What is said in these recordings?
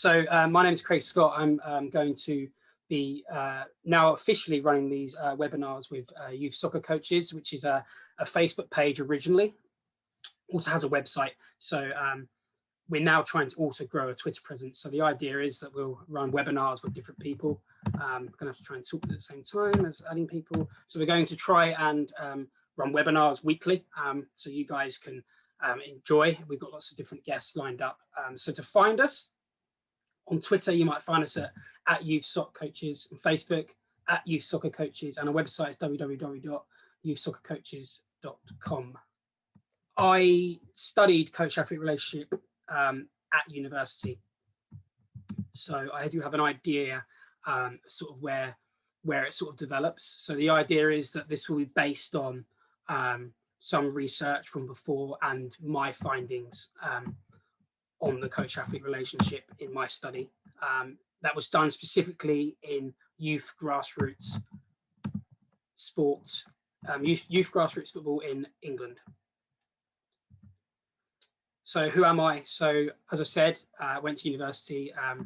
So my name is Craig Scott. I'm going to be now officially running these webinars with youth soccer coaches, which is a Facebook page originally. Also has a website. So we're now trying to also grow a Twitter presence. So the idea is that we'll run webinars with different people. I'm going to have to try and talk at the same time as adding people. So we're going to try and run webinars weekly, so you guys can enjoy. We've got lots of different guests lined up. So to find us on Twitter, you might find us at Youth Soccer Coaches, on Facebook at Youth Soccer Coaches, and our website is www.youthsoccercoaches.com. I studied coach-athlete relationship at university, so I do have an idea sort of where it sort of develops. So the idea is that this will be based on some research from before and my findings on the coach-athlete relationship in my study. That was done specifically in youth grassroots sports, youth grassroots football in England. So who am I? So as I said, I went to university at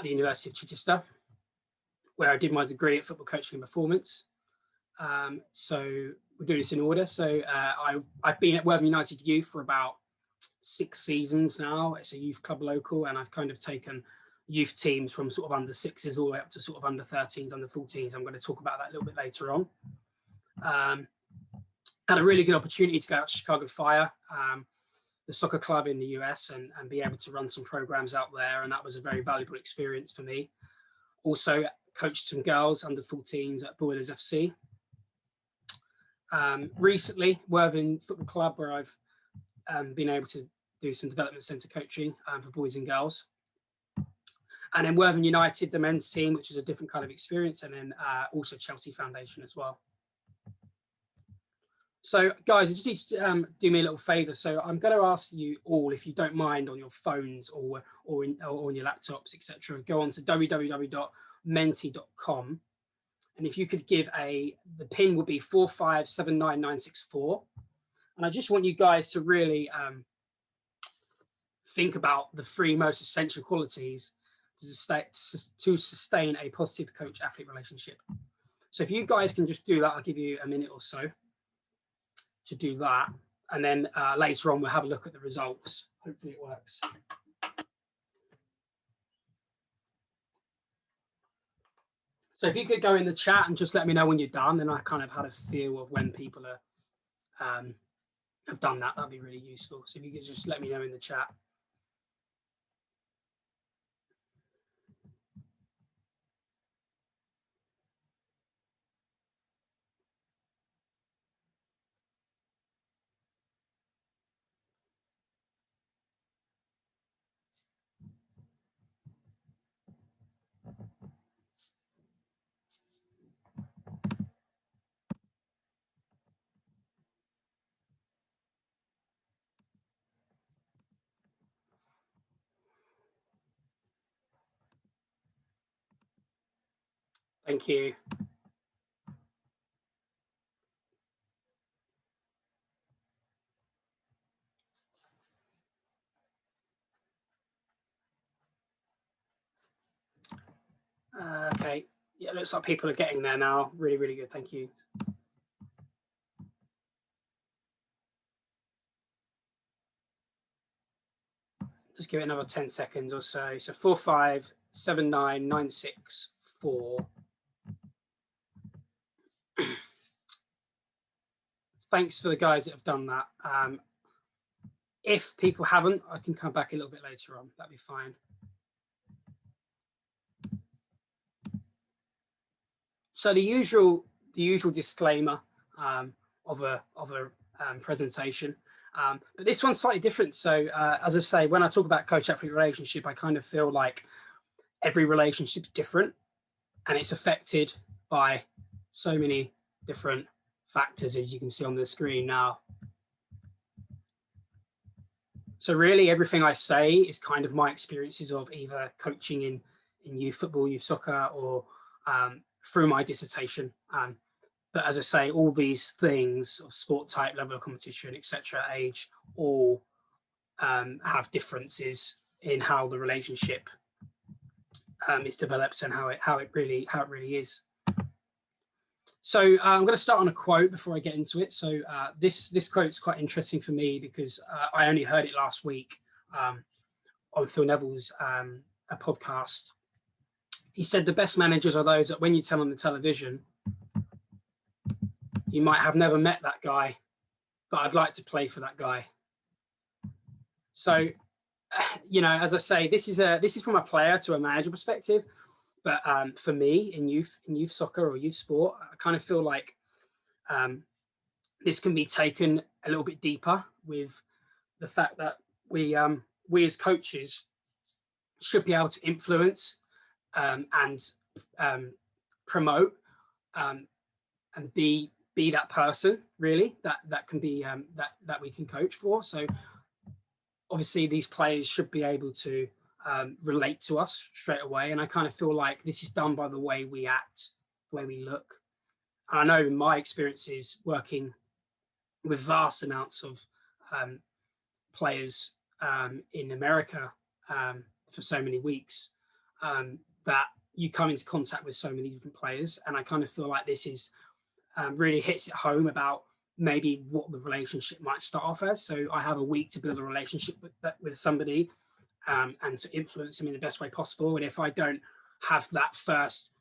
the University of Chichester, where I did my degree at football coaching and performance. So we'll do this in order. So I've been at Worthing United Youth for about 6 seasons now. It's a youth club local, and I've kind of taken youth teams from sort of under 6s all the way up to sort of under 13s, under 14s. I'm going to talk about that a little bit later on. Had a really good opportunity to go out to Chicago Fire, the soccer club in the US, and be able to run some programs out there. And that was a very valuable experience for me. Also coached some girls under 14s at Boilers FC. Recently, Worthing Football Club, where I've been able to do some development centre coaching for boys and girls. And then Worthing United, the men's team, which is a different kind of experience. And then also Chelsea Foundation as well. So guys, I just need to do me a little favour. So I'm going to ask you all, if you don't mind, on your phones or on your laptops, etc., go on to www.menti.com. And if you could give the pin would be 4579964. And I just want you guys to really think about the 3 most essential qualities to sustain a positive coach-athlete relationship. So if you guys can just do that, I'll give you a minute or so to do that. And then later on, we'll have a look at the results. Hopefully it works. So if you could go in the chat and just let me know when you're done, then I kind of had a feel of when people are have done that. That'd be really useful. So if you could just let me know in the chat. Thank you. Okay. Yeah, it looks like people are getting there now. Really, really good. Thank you. Just give it another 10 seconds or so. So 4579964. Thanks for the guys that have done that. If people haven't, I can come back a little bit later on. That'd be fine. So the usual disclaimer of a presentation, but this one's slightly different. So as I say, when I talk about coach-athlete relationship, I kind of feel like every relationship's different, and it's affected by so many different factors, as you can see on the screen now. So really everything I say is kind of my experiences of either coaching in youth football, youth soccer, or through my dissertation. But as I say, all these things of sport type, level of competition, etc., age, all have differences in how the relationship is developed and how it really is. So I'm going to start on a quote before I get into it. So this quote is quite interesting for me because I only heard it last week on Phil Neville's a podcast. He said the best managers are those that when you tell on the television, you might have never met that guy, but I'd like to play for that guy. So, you know, as I say, this is from a player to a manager perspective. But for me, in youth soccer or youth sport, I kind of feel like this can be taken a little bit deeper with the fact that we as coaches should be able to influence and promote and be that person really that can be that we can coach for. So obviously these players should be able to relate to us straight away, and I kind of feel like this is done by the way we act, the way we look. And I know in my experiences working with vast amounts of players in America for so many weeks, that you come into contact with so many different players, and I kind of feel like this is really hits it home about maybe what the relationship might start off as. So I have a week to build a relationship with somebody and to influence them in the best way possible. And if I don't have that first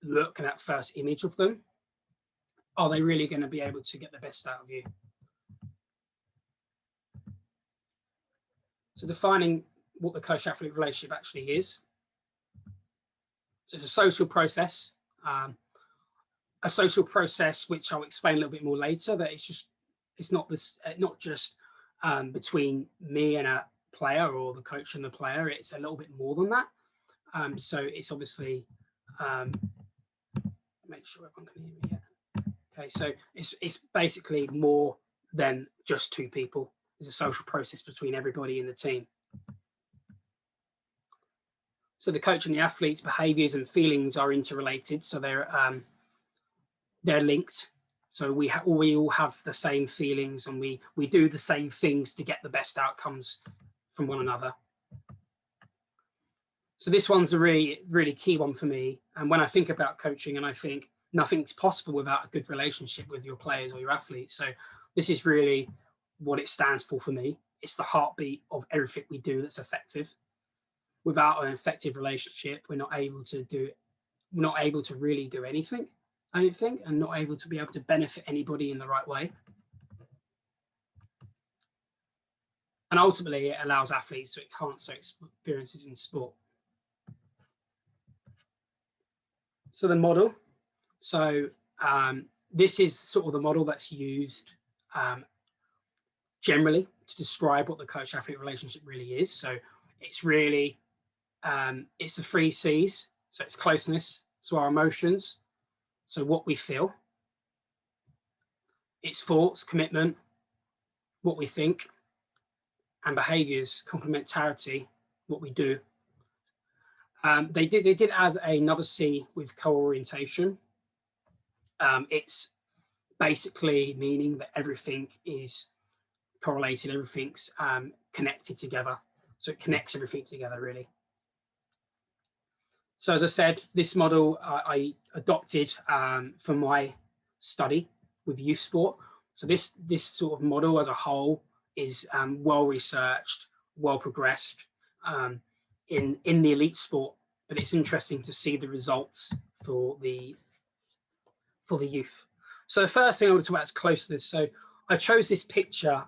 look and that first image of them, are they really going to be able to get the best out of you? So defining what the coach-athlete relationship actually is. So it's a social process. A social process, which I'll explain a little bit more later, that it's not just between me and a player or the coach and the player. It's a little bit more than that. So it's obviously make sure everyone can hear me. Yeah. Okay, so it's basically more than just two people. It's a social process between everybody in the team. So the coach and the athlete's behaviors and feelings are interrelated. So they're linked. So we all have the same feelings, and we do the same things to get the best outcomes from one another. So this one's a really, really key one for me. And when I think about coaching, and I think nothing's possible without a good relationship with your players or your athletes. So this is really what it stands for me. It's the heartbeat of everything we do that's effective. Without an effective relationship, we're not able to really do anything, I don't think, and not able to benefit anybody in the right way. And ultimately, it allows athletes to enhance their experiences in sport. So the model. So this is sort of the model that's used generally to describe what the coach-athlete relationship really is. So it's really, it's the 3 C's. So it's closeness, so our emotions, so what we feel. It's thoughts, commitment, what we think, and behaviors, complementarity, what we do. They did add another C with co-orientation. It's basically meaning that everything is correlated, everything's connected together. So it connects everything together, really. So as I said, this model I adopted for my study with youth sport. So this sort of model as a whole is well researched, well progressed in the elite sport, but it's interesting to see the results for the youth. So the first thing I want to talk about is closeness. So I chose this picture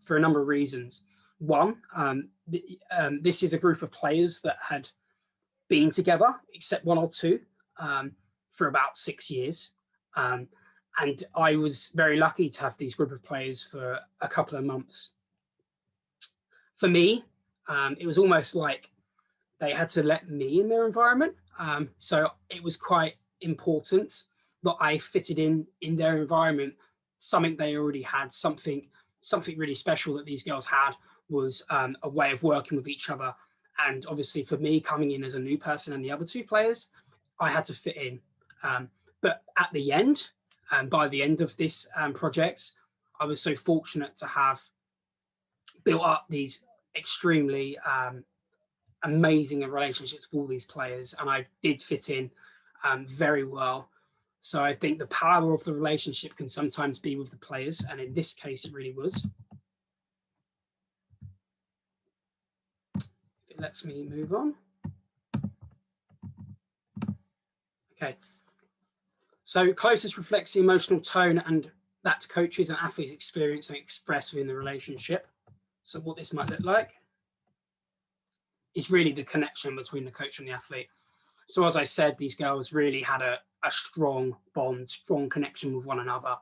for a number of reasons. One, this is a group of players that had been together, except one or two, for about 6 years. And I was very lucky to have these group of players for a couple of months. For me, it was almost like they had to let me in their environment. So it was quite important that I fitted in their environment. Something they already had, something really special that these girls had was a way of working with each other. And obviously for me coming in as a new person and the other two players, I had to fit in. But at the end, by the end of this project, I was so fortunate to have built up these extremely amazing relationships with all these players, and I did fit in very well. So I think the power of the relationship can sometimes be with the players, and in this case, it really was. If it lets me move on. Okay. So closeness reflects the emotional tone and that coaches and athletes experience and express within the relationship. So what this might look like is really the connection between the coach and the athlete. So as I said, these girls really had a strong bond, strong connection with one another.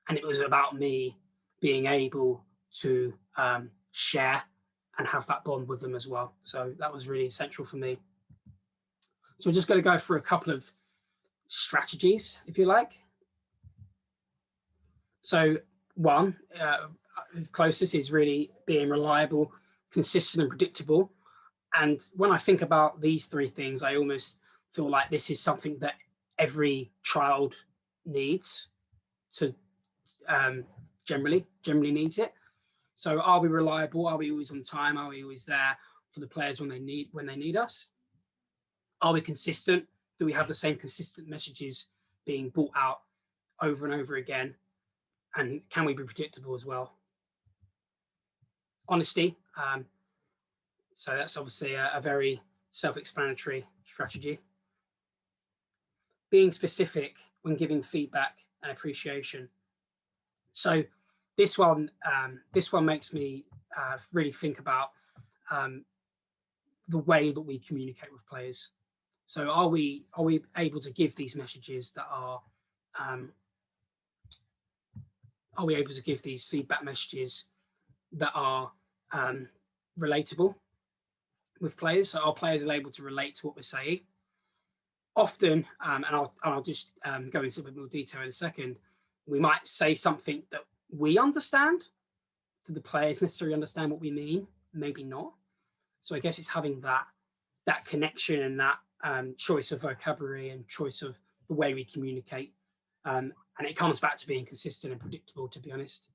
And it was about me being able to share and have that bond with them as well. So that was really essential for me. So we're just going to go through a couple of strategies, if you like. So one, closest is really being reliable, consistent and predictable. And when I think about these three things, I almost feel like this is something that every child needs to generally needs it. So are we reliable? Are we always on time? Are we always there for the players when they need us? Are we consistent? Do we have the same consistent messages being brought out over and over again? And can we be predictable as well? Honesty. So that's obviously a very self-explanatory strategy. Being specific when giving feedback and appreciation. So this one makes me really think about the way that we communicate with players. So are we able to give these messages that are we able to give these feedback messages that are relatable with players? So our players are able to relate to what we're saying. Often, and I'll just go into a bit more detail in a second, we might say something that we understand. Do the players necessarily understand what we mean? Maybe not. So I guess it's having that connection and that choice of vocabulary and choice of the way we communicate. And it comes back to being consistent and predictable, to be honest.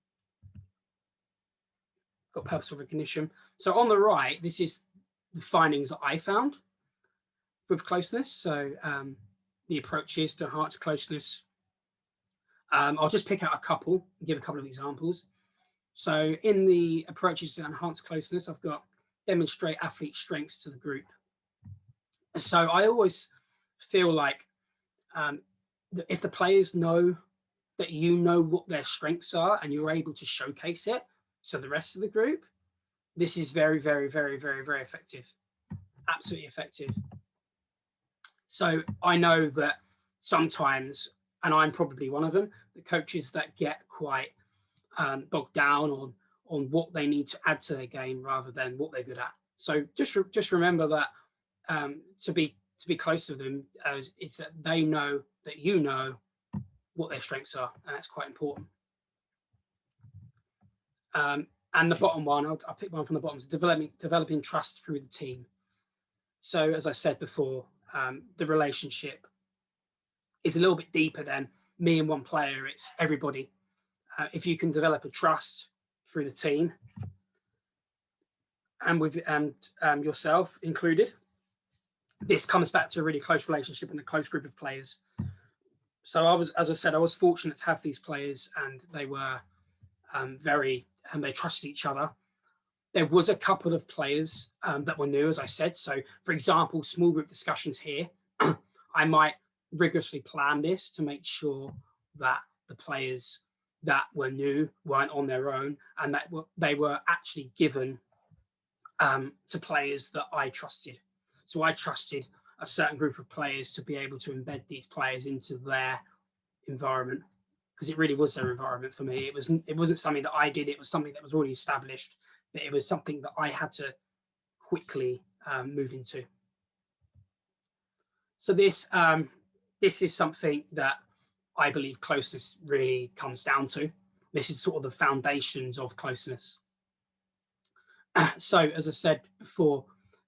Got purposeful recognition. So on the right, this is the findings that I found with closeness. So the approaches to enhance closeness. I'll just pick out a couple, give a couple of examples. So in the approaches to enhance closeness, I've got demonstrate athlete strengths to the group. So I always feel like if the players know that you know what their strengths are and you're able to showcase it to the rest of the group, this is very, very, very, very, very effective. Absolutely effective. So I know that sometimes, and I'm probably one of them, the coaches that get quite bogged down on what they need to add to their game rather than what they're good at. So just remember that to be close to them is that they know that you know what their strengths are, and that's quite important. And the bottom one, I'll pick one from the bottom, is developing trust through the team. So as I said before, the relationship is a little bit deeper than me and one player. It's everybody. If you can develop a trust through the team and with yourself included, this comes back to a really close relationship and a close group of players. So as I said, I was fortunate to have these players, and they were they trusted each other. There was a couple of players that were new, as I said. So, for example, small group discussions here, I might rigorously plan this to make sure that the players that were new weren't on their own, and that they were actually given to players that I trusted. So I trusted a certain group of players to be able to embed these players into their environment, because it really was their environment for me. It wasn't something that I did. It was something that was already established, but it was something that I had to quickly move into. So this is something that I believe closeness really comes down to. This is sort of the foundations of closeness. So as I said before,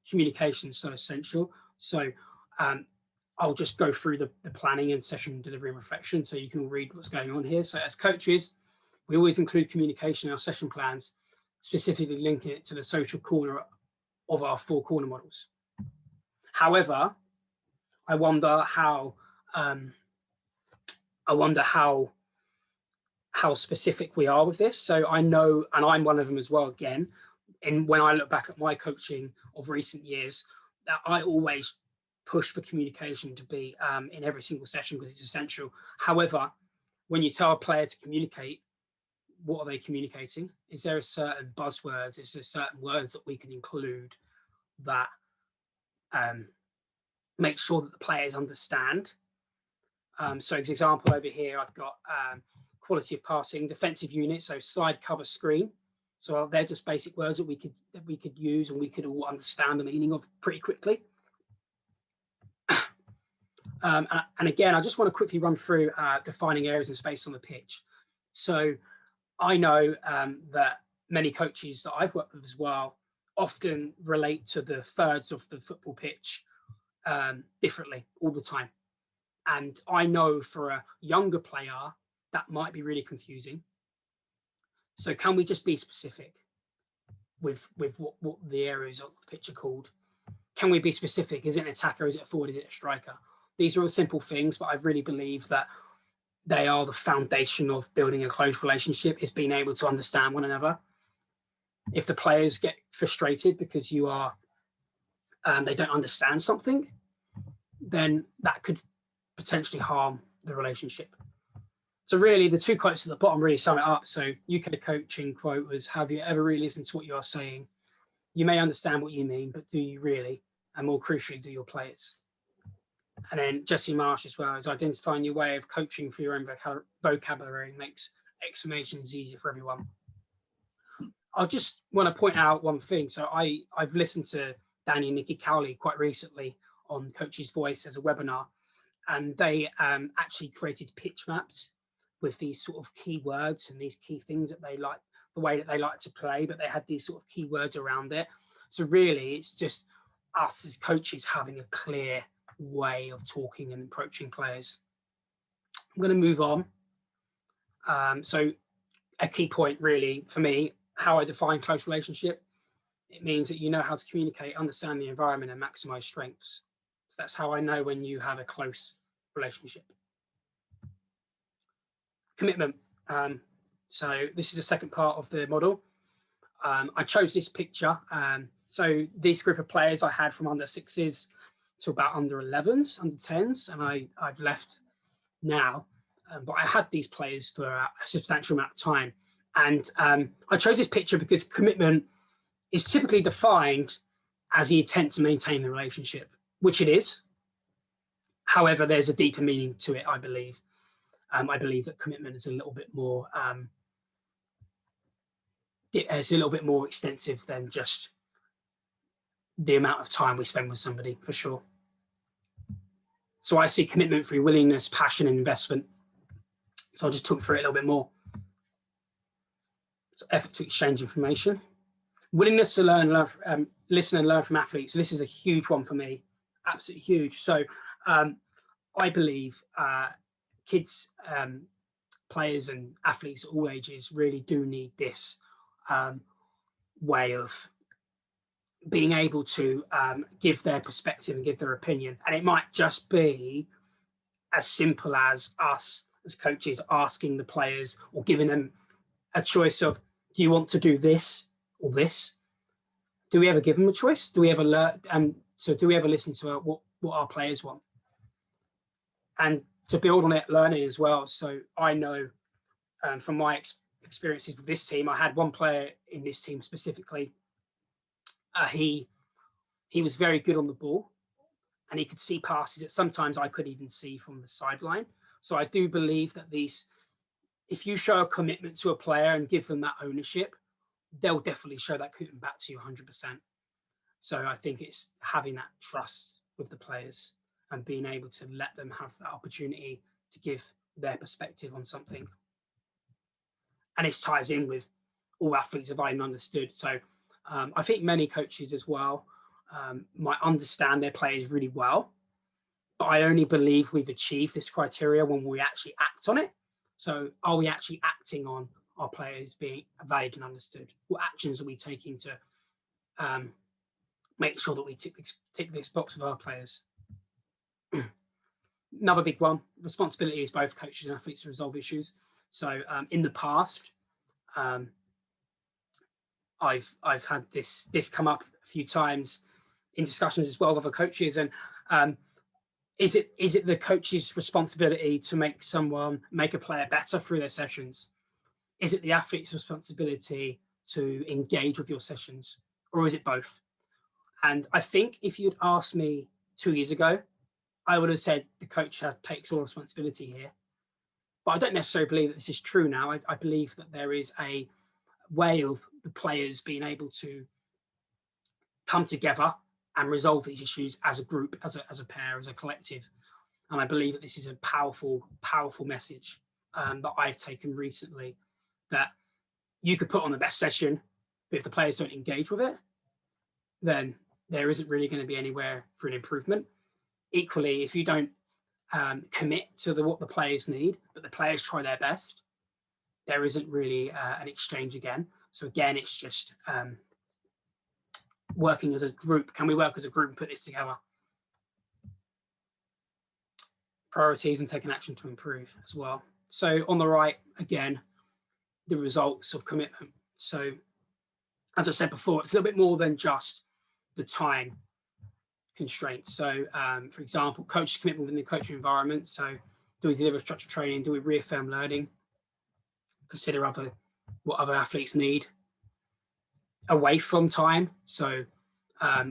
communication is so essential. So I'll just go through the planning and session delivery and reflection so you can read what's going on here. So as coaches, we always include communication in our session plans, specifically linking it to the social corner of our four corner models. However, I wonder how specific we are with this. So I know, and I'm one of them as well, again, and when I look back at my coaching of recent years, that I always push for communication to be in every single session because it's essential. However, when you tell a player to communicate, what are they communicating? Is there a certain buzzwords? Is there certain words that we can include that make sure that the players understand? So as example over here, I've got quality of passing, defensive unit, so slide, cover, screen. So they're just basic words that we could use and we could all understand the meaning of pretty quickly. And again, I just want to quickly run through defining areas and space on the pitch. So I know that many coaches that I've worked with as well often relate to the thirds of the football pitch differently all the time. And I know for a younger player, that might be really confusing. So can we just be specific with what the areas of the pitch are called? Can we be specific? Is it an attacker? Is it a forward? Is it a striker? These are all simple things, but I really believe that they are the foundation of building a close relationship, is being able to understand one another. If the players get frustrated because you are, they don't understand something, then that could potentially harm the relationship. So really, the two quotes at the bottom really sum it up. So UK coaching quote was, have you ever really listened to what you are saying? You may understand what you mean, but do you really? And more crucially, do your players? And then Jesse Marsh as well, is identifying your way of coaching for your own vocabulary makes explanations easier for everyone. I just want to point out one thing. So I've listened to Danny and Nikki Cowley quite recently on Coach's Voice as a webinar, and they actually created pitch maps with these sort of keywords and these key things that they like, the way that they like to play, but they had these sort of keywords around it. So really, it's just us as coaches having a clear way of talking and approaching players. I'm going to move on. So a key point really for me, how I define close relationship, it means that you know how to communicate, understand the environment, and maximize strengths. So that's how I know when you have a close relationship. Commitment. So this is the second part of the model. I chose this picture. So this group of players I had from under 6s to about under 11s, under 10s, and I've left now. But I had these players for a substantial amount of time. And I chose this picture because commitment is typically defined as the intent to maintain the relationship, which it is. However, there's a deeper meaning to it, I believe. I believe that commitment is a little bit more it's a little bit more extensive than just the amount of time we spend with somebody, for sure. So I see commitment through willingness, passion, and investment. So I'll just talk through it a little bit more. So effort to exchange information. Willingness to listen and learn from athletes. So this is a huge one for me, absolutely huge. So I believe kids, players and athletes at all ages really do need this way of being able to give their perspective and give their opinion. And it might just be as simple as us as coaches asking the players or giving them a choice of, do you want to do this or this? Do we ever give them a choice? Do we ever learn? So do we ever listen to what our players want? And to build on it, learning as well. So I know from my experiences with this team, I had one player in this team specifically. He was very good on the ball, and he could see passes that sometimes I could even see from the sideline. So I do believe that if you show a commitment to a player and give them that ownership, they'll definitely show that commitment back to you 100%. So I think it's having that trust with the players and being able to let them have that opportunity to give their perspective on something. And it ties in with all athletes have I understood. So I think many coaches as well might understand their players really well, but I only believe we've achieved this criteria when we actually act on it. So are we actually acting on our players being valued and understood? What actions are we taking to make sure that we tick this box with our players. Another big one, responsibility is both coaches and athletes to resolve issues. So in the past, I've had this come up a few times in discussions as well with other coaches. And is it the coach's responsibility to make a player better through their sessions? Is it the athlete's responsibility to engage with your sessions, or is it both? And I think if you'd asked me 2 years ago, I would have said the coach takes all responsibility here. But I don't necessarily believe that this is true now. I believe that there is a way of the players being able to come together and resolve these issues as a group, as a pair, as a collective. And I believe that this is a powerful message that I've taken recently, that you could put on the best session, but if the players don't engage with it, then there isn't really going to be anywhere for an improvement. Equally, if you don't commit to what the players need, but the players try their best, there isn't really an exchange again. So again, it's just working as a group. Can we work as a group and put this together? Priorities and taking action to improve as well. So on the right, again, the results of commitment. So as I said before, it's a little bit more than just the time constraints. So for example, coach commitment within the coaching environment. So do we deliver structured training? Do we reaffirm learning? Consider what other athletes need away from time. So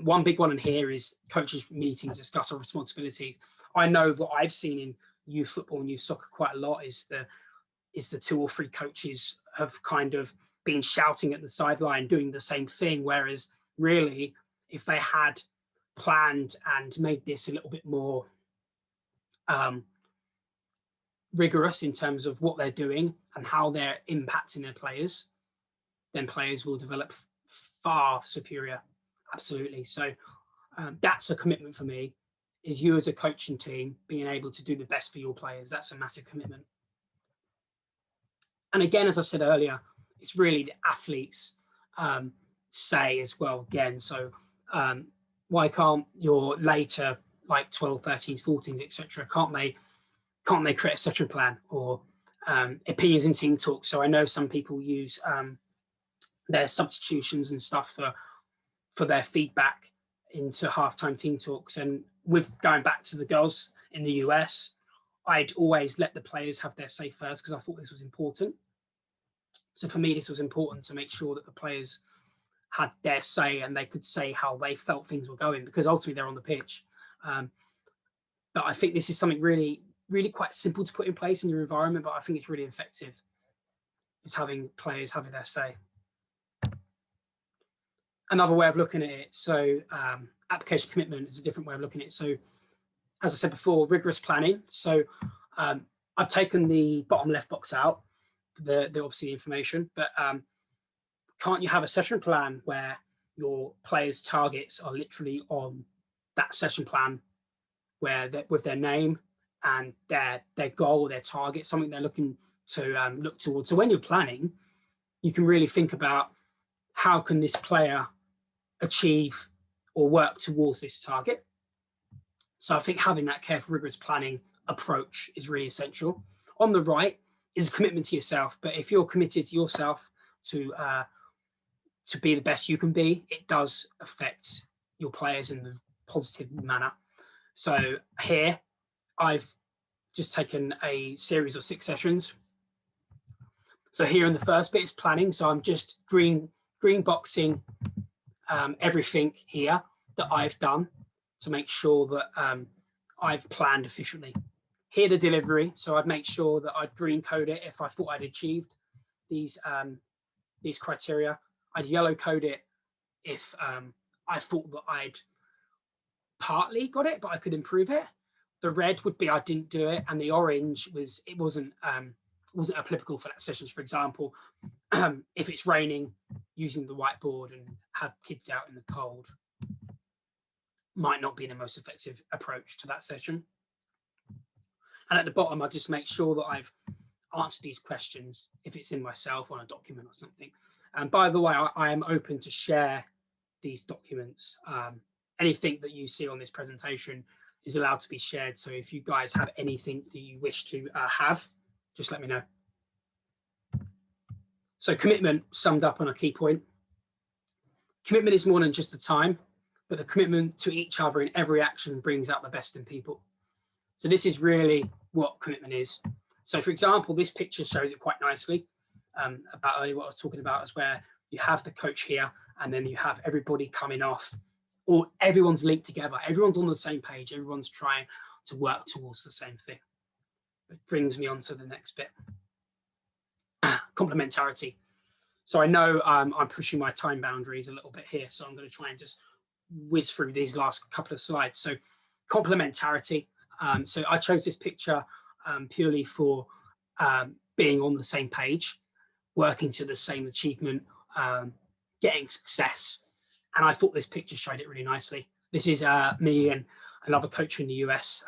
one big one in here is coaches meetings, discuss our responsibilities. I know what I've seen in youth football and youth soccer quite a lot is the 2 or 3 coaches have kind of been shouting at the sideline doing the same thing, whereas really if they had planned and made this a little bit more rigorous in terms of what they're doing and how they're impacting their players, then players will develop far superior. Absolutely. So that's a commitment for me, is you as a coaching team being able to do the best for your players. That's a massive commitment. And again, as I said earlier, it's really the athletes say as well again. So why can't your later, like 12, 13s, 14s, etc., can't they create a session plan or opinions in team talk? So I know some people use their substitutions and stuff for their feedback into halftime team talks. And with going back to the girls in the US, I'd always let the players have their say first because I thought this was important. So for me, this was important to make sure that the players had their say and they could say how they felt things were going, because ultimately they're on the pitch. But I think this is something really, really quite simple to put in place in your environment, but I think it's really effective. It's having players having their say. Another way of looking at it, so application commitment is a different way of looking at it. So as I said before, rigorous planning. So I've taken the bottom left box out, the obviously information, but can't you have a session plan where your players' targets are literally on that session plan, where with their name and their goal, their target, something they're looking to look towards. So when you're planning, you can really think about how can this player achieve or work towards this target. So I think having that careful, rigorous planning approach is really essential. On the right is a commitment to yourself, but if you're committed to yourself to be the best you can be, it does affect your players in the positive manner. So here, I've just taken a series of 6 sessions. So here in the first bit is planning. So I'm just green boxing everything here that I've done to make sure that I've planned efficiently. Here the delivery. So I'd make sure that I'd green code it if I thought I'd achieved these criteria. I'd yellow code it if I thought that I'd partly got it, but I could improve it. The red would be I didn't do it, and the orange was it wasn't applicable for that session. For example, if it's raining, using the whiteboard and have kids out in the cold might not be the most effective approach to that session. And at the bottom, I just make sure that I've answered these questions if it's in myself on a document or something. And by the way, I am open to share these documents. Anything that you see on this presentation is allowed to be shared. So if you guys have anything that you wish to have, just let me know. So commitment summed up on a key point. Commitment is more than just the time, but the commitment to each other in every action brings out the best in people. So this is really what commitment is. So for example, this picture shows it quite nicely. About earlier what I was talking about is where you have the coach here and then you have everybody coming off, or everyone's linked together. Everyone's on the same page. Everyone's trying to work towards the same thing. It brings me on to the next bit. Complementarity. So I know I'm pushing my time boundaries a little bit here, so I'm going to try and just whiz through these last couple of slides. So complementarity. So I chose this picture purely for being on the same page, working to the same achievement, getting success. And I thought this picture showed it really nicely. This is me and another coach in the US,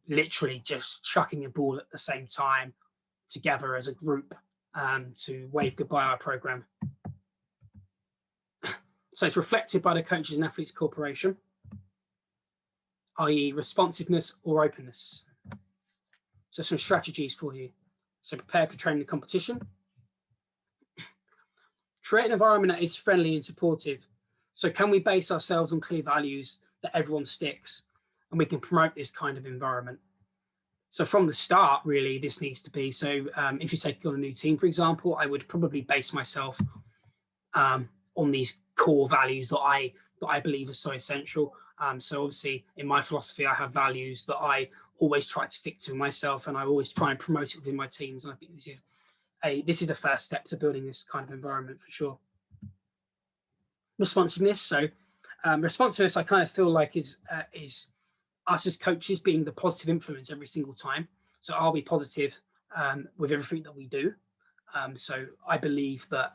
literally just chucking a ball at the same time together as a group to wave goodbye our program. So it's reflected by the Coaches and Athletes Corporation, i.e. responsiveness or openness. So some strategies for you. So prepare for training and competition. Create an environment that is friendly and supportive. So can we base ourselves on clear values that everyone sticks, and we can promote this kind of environment? So from the start, really, this needs to be, so if you take on a new team, for example, I would probably base myself on these core values that I believe are so essential. So obviously in my philosophy, I have values that I always try to stick to myself, and I always try and promote it within my teams. And I think this is the first step to building this kind of environment for sure. Responsiveness. So responsiveness, I kind of feel like is us as coaches being the positive influence every single time. So are we positive with everything that we do? So I believe that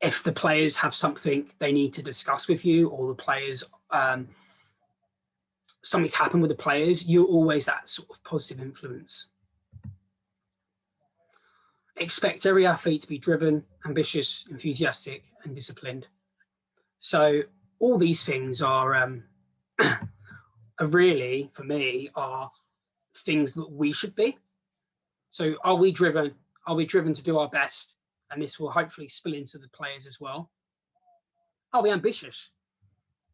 if the players have something they need to discuss with you, or the players, something's happened with the players, you're always that sort of positive influence. Expect every athlete to be driven, ambitious, enthusiastic, and disciplined. So all these things are really, for me, are things that we should be. So are we driven? Are we driven to do our best? And this will hopefully spill into the players as well. Are we ambitious?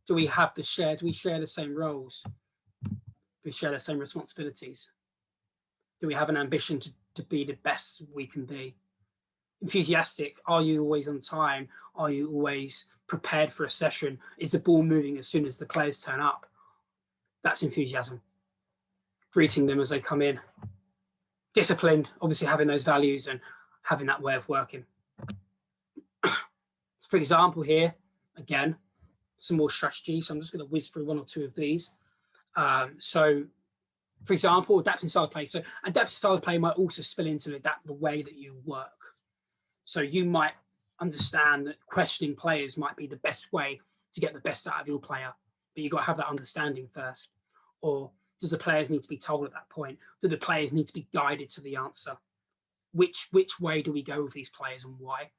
Do we share the same roles? Do we share the same responsibilities? Do we have an ambition to be the best we can be? Enthusiastic. Are you always on time? Are you always prepared for a session? Is the ball moving as soon as the players turn up? That's enthusiasm. Greeting them as they come in. Disciplined, obviously having those values and having that way of working. For example here, again, some more strategy. So I'm just going to whiz through one or two of these. So for example, adapting style of play. So adaptive style of play might also spill into the way that you work. So you might understand that questioning players might be the best way to get the best out of your player, but you've got to have that understanding first. Or does the players need to be told at that point? Do the players need to be guided to the answer? Which way do we go with these players and why?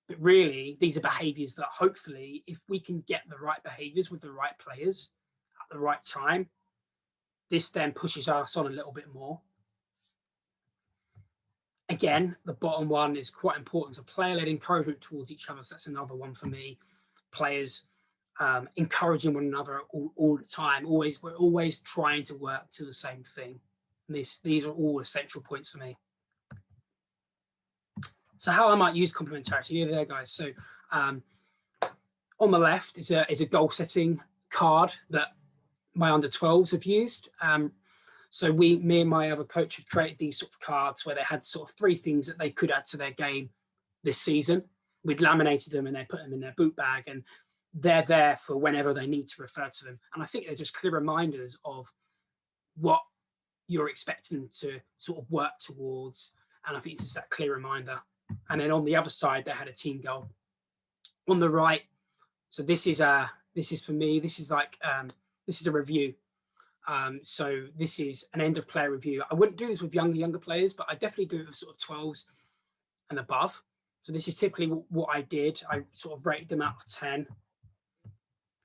But really, these are behaviors that hopefully, if we can get the right behaviors with the right players at the right time, this then pushes us on a little bit more. Again, the bottom one is quite important. So player-led encouragement towards each other. So that's another one for me. Players encouraging one another all the time. We're always trying to work to the same thing. And these are all essential points for me. So how I might use complementarity, here there, guys. So on the left is a goal setting card that my under 12s have used. So me and my other coach have created these sort of cards where they had sort of 3 things that they could add to their game this season. We'd laminated them and they put them in their boot bag, and they're there for whenever they need to refer to them. And I think they're just clear reminders of what you're expecting to sort of work towards. And I think it's just that clear reminder. And then on the other side, they had a team goal. On the right, so this is for me, this is like, this is a review. So this is an end of player review. I wouldn't do this with younger players, but I definitely do it with sort of 12s and above. So this is typically what I did. I sort of rated them out of 10,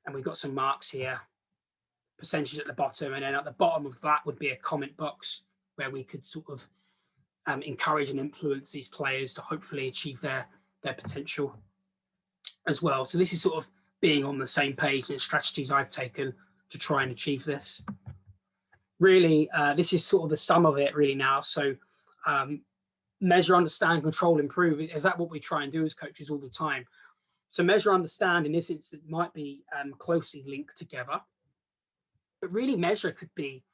and we've got some marks here, percentages at the bottom, and then at the bottom of that would be a comment box where we could sort of encourage and influence these players to hopefully achieve their potential as well. So this is sort of being on the same page and strategies I've taken to try and achieve this. Really, this is sort of the sum of it really now. So measure, understand, control, improve. Is that what we try and do as coaches all the time? So measure, understand in this instance might be closely linked together. But really measure could be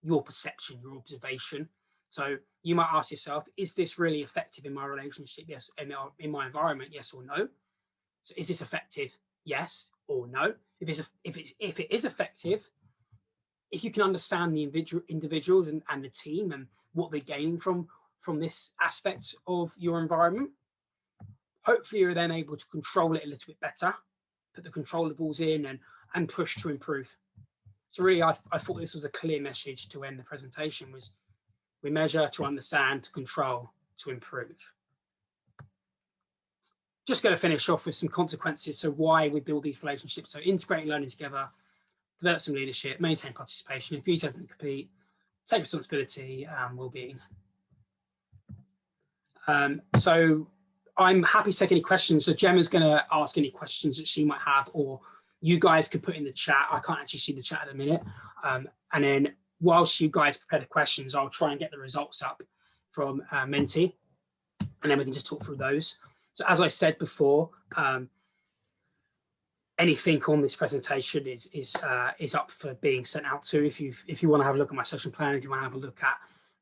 your perception, your observation. So you might ask yourself, is this really effective in my relationship? Yes. In my environment, yes or no. So is this effective? Yes or no. If it is effective, if you can understand the individuals and the team and what they're gaining from this aspect of your environment, hopefully you're then able to control it a little bit better, put the controllables in and push to improve. So really, I thought this was a clear message to end the presentation, was we measure to understand, to control, to improve. Just going to finish off with some consequences. So why we build these relationships. So integrating learning together, develop some leadership, maintain participation, enthusiasm and compete, take responsibility and well-being. So I'm happy to take any questions. So Gemma's going to ask any questions that she might have, or you guys could put in the chat. I can't actually see the chat at the minute. And then whilst you guys prepare the questions, I'll try and get the results up from Menti, and then we can just talk through those. So as I said before, anything on this presentation is up for being sent out to. If you want to have a look at my session plan, if you want to have a look at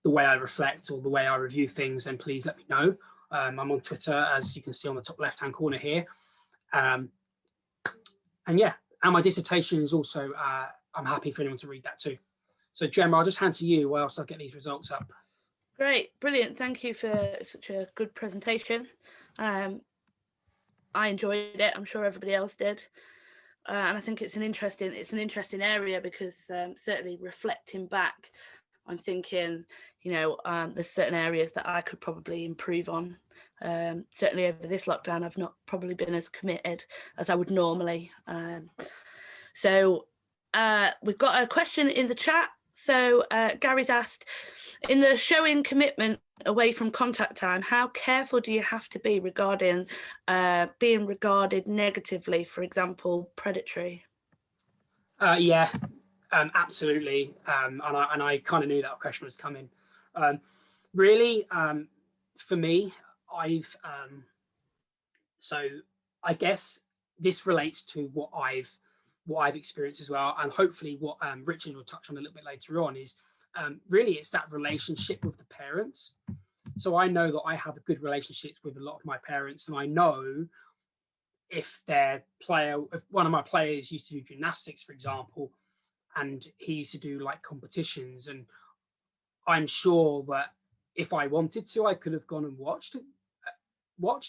the way I reflect or the way I review things, then please let me know. I'm on Twitter, as you can see on the top left-hand corner here. And yeah, and my dissertation is also, I'm happy for anyone to read that too. So Gemma, I'll just hand to you whilst I get these results up. Great, brilliant. Thank you for such a good presentation. I enjoyed it. I'm sure everybody else did. And I think it's an interesting area because certainly reflecting back, I'm thinking, there's certain areas that I could probably improve on. Certainly over this lockdown, I've not probably been as committed as I would normally. So we've got a question in the chat. So Gary's asked, in the showing commitment away from contact time, how careful do you have to be regarding being regarded negatively, for example, predatory? Yeah, absolutely. And I kind of knew that question was coming. Really, for me, so I guess this relates to what I've experienced as well, and hopefully what Richard will touch on a little bit later on is really it's that relationship with the parents. So I know that I have a good relationships with a lot of my parents, and I know if one of my players used to do gymnastics, for example, and he used to do like competitions, and I'm sure that if I wanted to, I could have gone and watched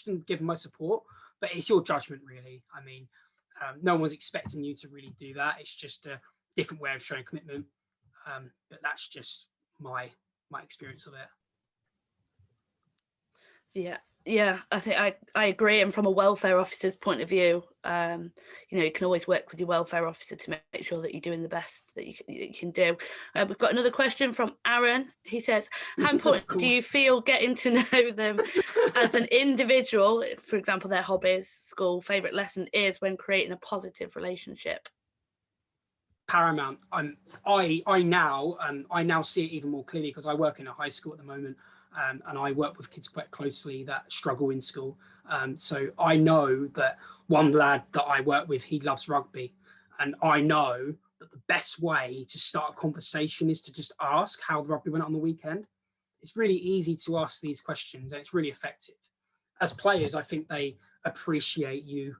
and given my support, but it's your judgment really. I mean, no one's expecting you to really do that. It's just a different way of showing commitment. But that's just my experience of it. Yeah, I think I agree. And from a welfare officer's point of view, you can always work with your welfare officer to make sure that you're doing the best that you can do. We've got another question from Aaron. He says, how important do you feel getting to know them as an individual, for example, their hobbies, school, favourite lesson is when creating a positive relationship? Paramount. I now see it even more clearly because I work in a high school at the moment. And I work with kids quite closely that struggle in school. So I know that one lad that I work with, he loves rugby. And I know that the best way to start a conversation is to just ask how the rugby went on the weekend. It's really easy to ask these questions and it's really effective. As players, I think they appreciate you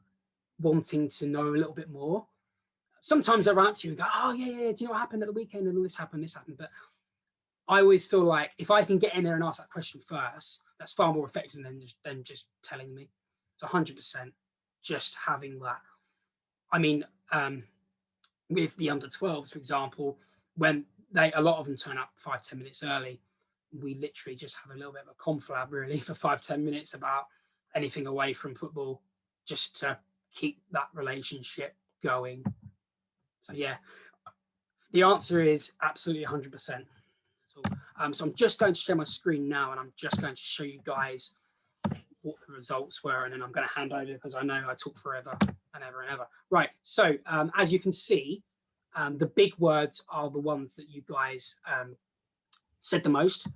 wanting to know a little bit more. Sometimes they run up to you and go, oh, yeah, do you know what happened at the weekend? And this happened. But I always feel like if I can get in there and ask that question first, that's far more effective than just telling me. It's 100% just having that. I mean, with the under 12s, for example, when a lot of them turn up 5-10 minutes early, we literally just have a little bit of a conflab really for 5-10 minutes about anything away from football just to keep that relationship going. So yeah, the answer is absolutely 100%. So I'm just going to share my screen now, and I'm just going to show you guys what the results were, and then I'm going to hand over because I know I talk forever and ever and ever. Right, so as you can see, the big words are the ones that you guys said the most.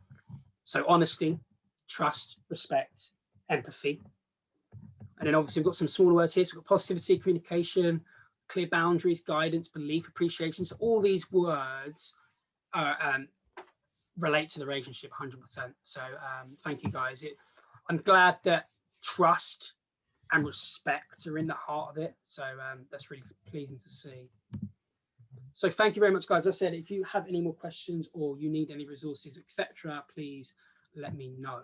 So honesty, trust, respect, empathy. And then obviously we've got some smaller words here. So we've got positivity, communication, clear boundaries, guidance, belief, appreciation. So all these words are, relate to the relationship 100%. So thank you guys. I'm glad that trust and respect are in the heart of it. So that's really pleasing to see. So thank you very much, guys. As I said, if you have any more questions or you need any resources, etc., please let me know.